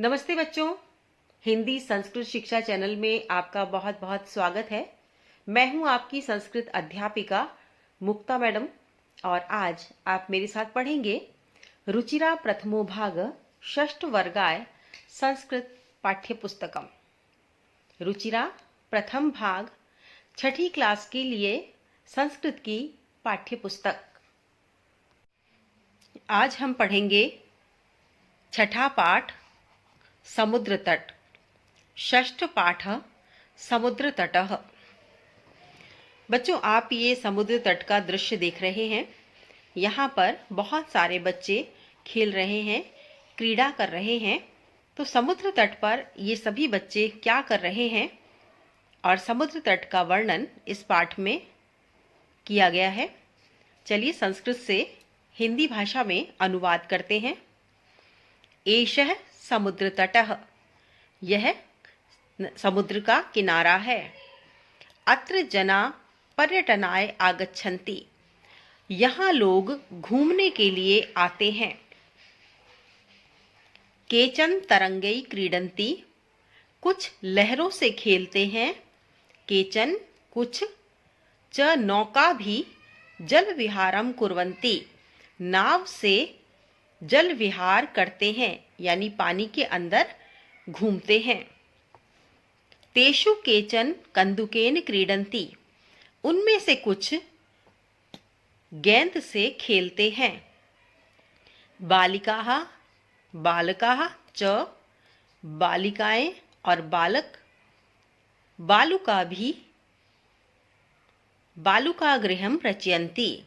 नमस्ते बच्चों, हिंदी संस्कृत शिक्षा चैनल में आपका बहुत बहुत स्वागत है। मैं हूं आपकी संस्कृत अध्यापिका मुक्ता मैडम और आज आप मेरे साथ पढ़ेंगे रुचिरा प्रथमो भाग षष्ठ वर्गाय संस्कृत पाठ्य पुस्तकम। रुचिरा प्रथम भाग छठी क्लास के लिए संस्कृत की पाठ्य पुस्तक। आज हम पढ़ेंगे छठा पाठ समुद्र तट। षष्ठ पाठ समुद्र तटः। बच्चों, आप ये समुद्र तट का दृश्य देख रहे हैं। यहाँ पर बहुत सारे बच्चे खेल रहे हैं, क्रीड़ा कर रहे हैं। तो समुद्र तट पर ये सभी बच्चे क्या कर रहे हैं और समुद्र तट का वर्णन इस पाठ में किया गया है। चलिए संस्कृत से हिंदी भाषा में अनुवाद करते हैं। एषः समुद्र तटः, यह समुद्र का किनारा है। अत्र जना पर्यटनाय आगच्छन्ति, यहाँ लोग घूमने के लिए आते हैं। केचन तरंगै क्रीडन्ति, कुछ लहरों से खेलते हैं। केचन कुछ, च नौका भी जल विहारम कुर्वन्ति, नाव से जल विहार करते हैं यानी पानी के अंदर घूमते हैं। तेषु केचन कंदुकेन क्रीडन्ति, उनमें से कुछ गेंद से खेलते हैं। बालिकाः बालकाः च, बालिकाएं और बालक। बालुका भी बालुकागृहं रचयन्ति,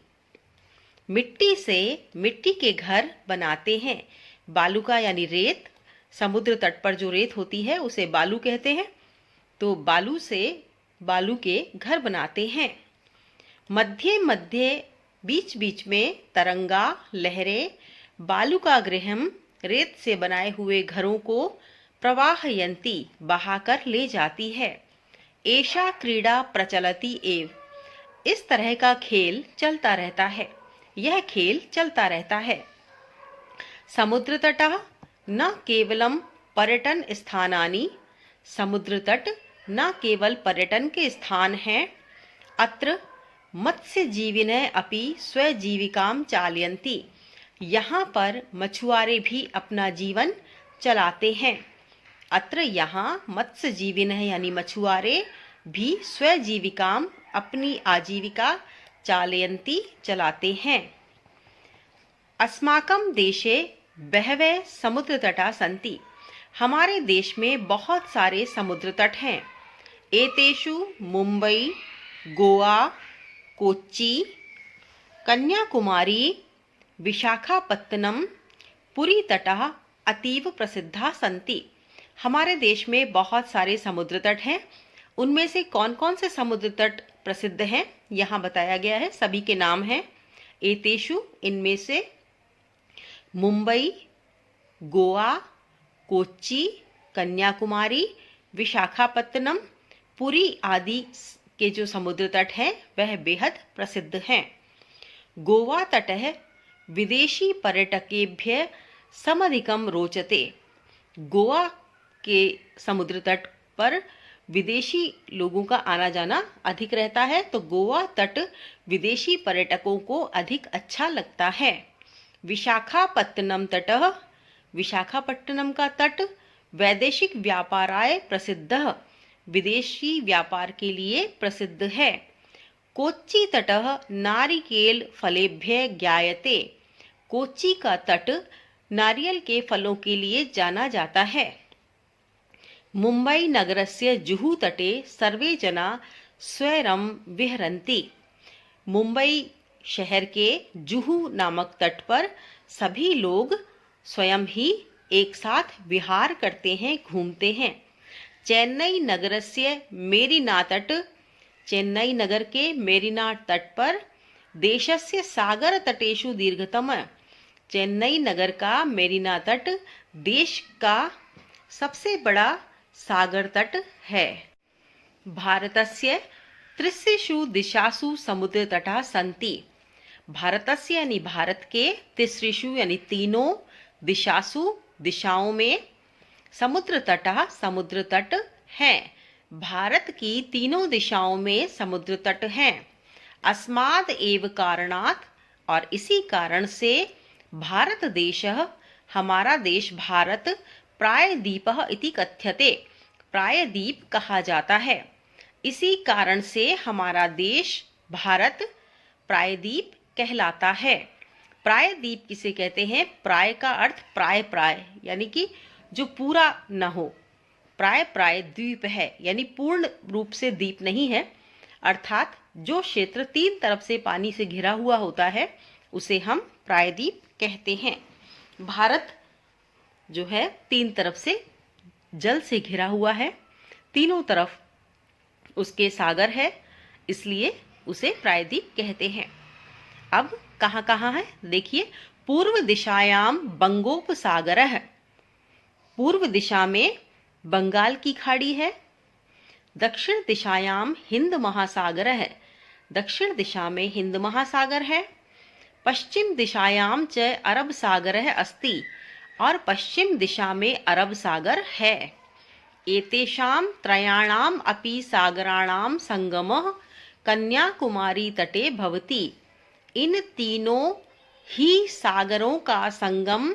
मिट्टी से मिट्टी के घर बनाते हैं। बालुका यानी रेत, समुद्र तट पर जो रेत होती है उसे बालू कहते हैं। तो बालू से बालू के घर बनाते हैं। मध्य मध्य बीच बीच में तरंगा लहरें बालुका गृहम, रेत से बनाए हुए घरों को प्रवाहयन्ति, बहाकर ले जाती है। एषा क्रीड़ा प्रचलति एव, इस तरह का खेल चलता रहता है। यह खेल चलता रहता है। समुद्र तटः न केवलम पर्यटन स्थानानि, समुद्र तट न केवल पर्यटन के स्थान हैं। अत्र मत्स्य जीविनः अपि स्वजीविकाम चालयन्ति, यहाँ पर मछुआरे भी अपना जीवन चलाते हैं। अत्र यहाँ मत्स्य जीविनः यानी मछुआरे भी स्वजीविकाम अपनी आजीविका चालयन्ति चलाते हैं। अस्माकं देशे बहवः समुद्र तटा सन्ति, हमारे देश में बहुत सारे समुद्र तट हैं। एतेषु मुंबई, गोवा, कोच्चि, कन्याकुमारी, विशाखापत्तनम, पुरी तटः अतीव प्रसिद्धा सन्ति, हमारे देश में बहुत सारे समुद्र तट हैं। उनमें से कौन कौन से समुद्र तट प्रसिद्ध हैं यहाँ बताया गया है। सभी के नाम हैं। एतेषु, इनमें से, मुंबई, गोवा, कोच्चि, कन्याकुमारी, विशाखापत्तनम, पुरी आदि के जो समुद्र तट हैं वह बेहद प्रसिद्ध हैं। गोवा तटः विदेशी पर्यटकेभ्यः समधिकम रोचते, गोवा के समुद्र तट पर विदेशी लोगों का आना जाना अधिक रहता है। तो गोवा तट विदेशी पर्यटकों को अधिक अच्छा लगता है। विशाखापत्तनम तटः, विशाखापट्टनम का तट वैदेशिक व्यापाराय प्रसिद्धः, विदेशी व्यापार के लिए प्रसिद्ध है। कोच्चि तटः नारिकेल फलेभ्यः ज्ञायते, कोच्चि का तट नारियल के फलों के लिए जाना जाता है। मुंबई नगरस्य जुहू तटे सर्वे जना स्वैरम विहरन्ति, मुंबई शहर के जुहू नामक तट पर सभी लोग स्वयं ही एक साथ विहार करते हैं, घूमते हैं। चेन्नई नगरस्य मेरीना तट, चेन्नई नगर के मेरीना तट पर देशस्य सागर तटेषु दीर्घतम, चेन्नई नगर का मेरीना तट देश का सबसे बड़ा सागर तट है। भारतस्य त्रिस्रिषु दिशासु समुद्र तटा सन्ति, भारतस्य यानी भारत के, तिसृषु यानी तीनों, दिशासु दिशाओं में, समुद्र तटः समुद्र तट हैं। भारत की तीनों दिशाओं में समुद्र तट हैं। अस्माद् एव कारणात्, और इसी कारण से भारत देशः, हमारा देश भारत, प्रायद्वीपः इति कथ्यते, प्रायद्वीप कहा जाता है। इसी कारण से हमारा देश भारत प्रायद्वीप कहलाता है। प्रायद्वीप किसे कहते हैं? प्राय का अर्थ प्राय प्राय, यानी कि जो पूरा न हो। प्राय प्राय द्वीप है, यानी पूर्ण रूप से द्वीप नहीं है, अर्थात जो क्षेत्र तीन तरफ से पानी से घिरा हुआ होता है उसे हम प्रायद्वीप कहते हैं। भारत जो है तीन तरफ से जल से घिरा हुआ है, तीनों तरफ उसके सागर है, इसलिए उसे प्रायद्वीप कहते हैं। अब कहाँ कहाँ है देखिए। पूर्व दिशायाम बंगोपसागरः, पूर्व दिशा में बंगाल की खाड़ी है। दक्षिण दिशायाम हिंद महासागर है, दक्षिण दिशा में हिंद महासागर है। पश्चिम दिशायाम च अरब सागर है अस्ति, और पश्चिम दिशा में अरब सागर है। एतेषां त्रयाणाम अपि सागराणाम संगमः कन्याकुमारी तटे भवति। इन तीनों ही सागरों का संगम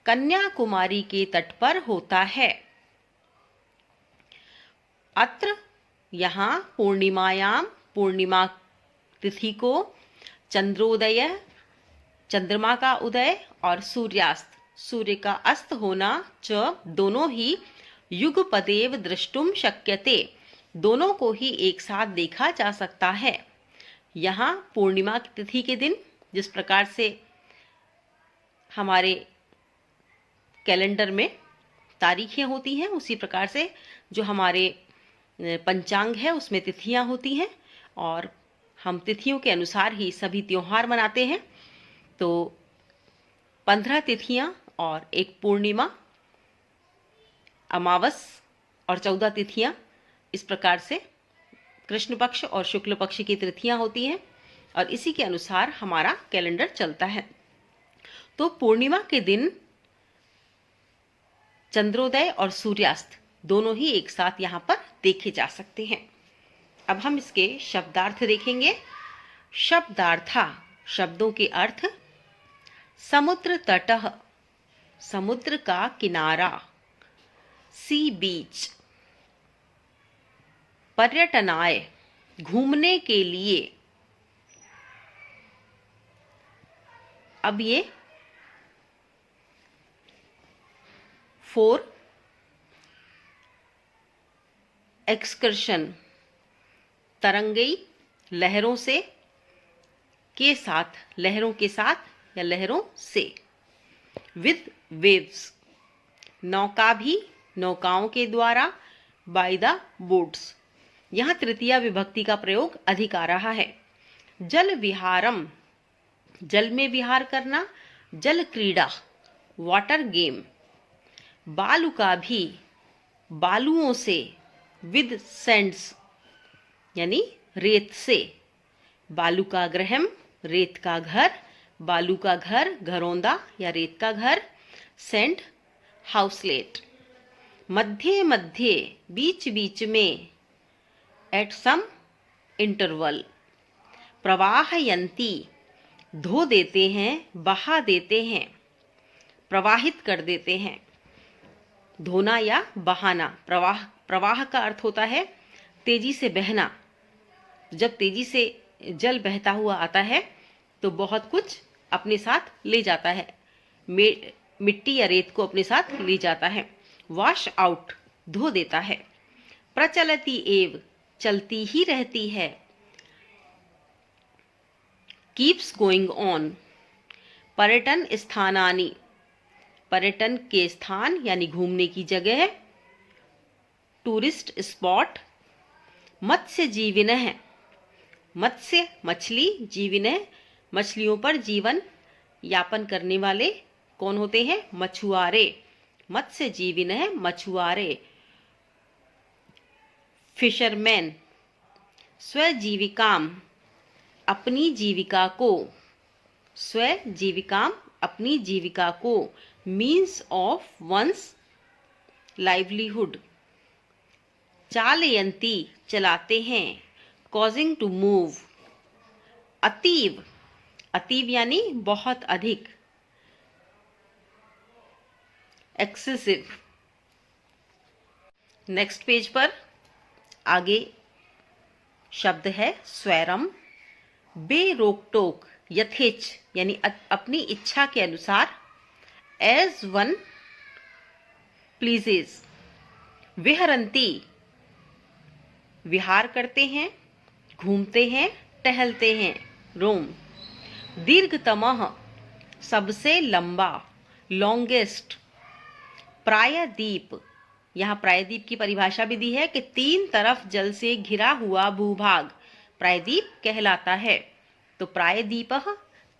कन्याकुमारी के तट पर होता है। अत्र यहाँ पूर्णिमायाम, पूर्णिमा तिथि को, चंद्रोदय, चंद्रमा का उदय, और सूर्यास्त, सूर्य का अस्त होना च दोनों ही युगपदेव द्रष्टुम शक्यते, दोनों को ही एक साथ देखा जा सकता है। यहाँ पूर्णिमा की तिथि के दिन जिस प्रकार से हमारे कैलेंडर में तारीखें होती हैं, उसी प्रकार से जो हमारे पंचांग है उसमें तिथियां होती हैं, और हम तिथियों के अनुसार ही सभी त्योहार मनाते हैं। तो 15 तिथियां और एक पूर्णिमा, अमावस और 14 तिथियां, इस प्रकार से कृष्ण पक्ष और शुक्ल पक्ष की तिथियां होती हैं, और इसी के अनुसार हमारा कैलेंडर चलता है। तो पूर्णिमा के दिन चंद्रोदय और सूर्यास्त दोनों ही एक साथ यहाँ पर देखे जा सकते हैं। अब हम इसके शब्दार्थ देखेंगे। शब्दार्था, शब्दों के अर्थ। समुद्र तटः, समुद्र का किनारा, सी बीच। पर्यटनाय, घूमने के लिए। अब ये 4 एक्सकर्शन, तरंगई, लहरों से, के साथ, लहरों के साथ या लहरों से। विद वेव्स, नौका भी, नौकाओं के द्वारा। बाय द बोट्स, यहाँ तृतीया विभक्ति का प्रयोग अधिक आ रहा है। जल विहारम, जल में विहार करना। जल क्रीड़ा, वाटर गेम। बालुका भी, बालुओं से। विद सैंड्स, यानी रेत से। बालुका गृहम, रेत का घर। बालू का घर, घरौंदा या रेत का घर। सैंड, हाउसलेट। मध्य मध्य, बीच बीच में। At some interval. प्रवाहयन्ती, धो देते हैं, बहा देते हैं, प्रवाहित कर देते हैं। धोना या बहाना। प्रवाह, प्रवाह का अर्थ होता है तेजी से बहना। जब तेजी से जल बहता हुआ आता है तो बहुत कुछ अपने साथ ले जाता है, मिट्टी या रेत को अपने साथ ले जाता है। वॉश आउट, धो देता है। प्रचलति एव, चलती ही रहती है। Keeps going on. पर्यटन स्थानानि, पर्यटन के स्थान यानी घूमने की जगह है। Tourist spot. मत्स्य जीविनः, मत्स्य मछली, जीविनः मछलियों पर जीवन यापन करने वाले कौन होते हैं? मछुआरे। मत्स्य जीविनः मछुआरे। फिशरमैन, स्वजीविकाम, अपनी जीविका को। स्वजीविकाम, अपनी जीविका को। Means of one's livelihood. चालयन्ति चलाते हैं, कॉजिंग टू मूव। अतीव, अतीव यानी बहुत अधिक, एक्सेसिव। नेक्स्ट पेज पर आगे शब्द है स्वैरम। बेरोक टोक, यथेच्छ यानी अपनी इच्छा के अनुसार। As one pleases. विहरन्ति, विहार करते हैं, घूमते हैं, टहलते हैं, रोम। दीर्घतमः, सबसे लंबा, लॉन्गेस्ट। प्रायद्वीप, यहाँ प्रायद्वीप की परिभाषा भी दी है कि 3 तरफ जल से घिरा हुआ भूभाग प्रायद्वीप कहलाता है। तो प्रायद्वीपः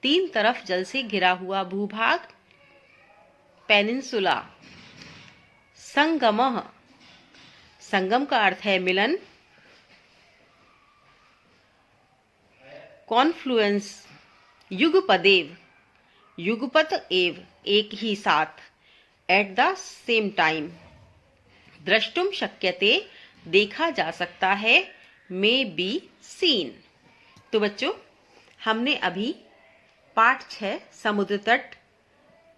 3 तरफ जल से घिरा हुआ भूभाग। पेनिनसुला। संगमः, संगम का अर्थ है मिलन। कॉन्फ्लुएंस। युगपदेव, युगपत एव एक ही साथ, एट द सेम टाइम। द्रष्टुम शक्यते, देखा जा सकता है, मे बी सीन। तो बच्चों, हमने अभी पाठ 6 समुद्र तट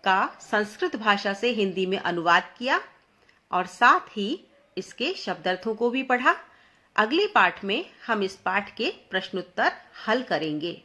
का संस्कृत भाषा से हिंदी में अनुवाद किया और साथ ही इसके शब्दार्थों को भी पढ़ा। अगले पाठ में हम इस पाठ के प्रश्नोत्तर हल करेंगे।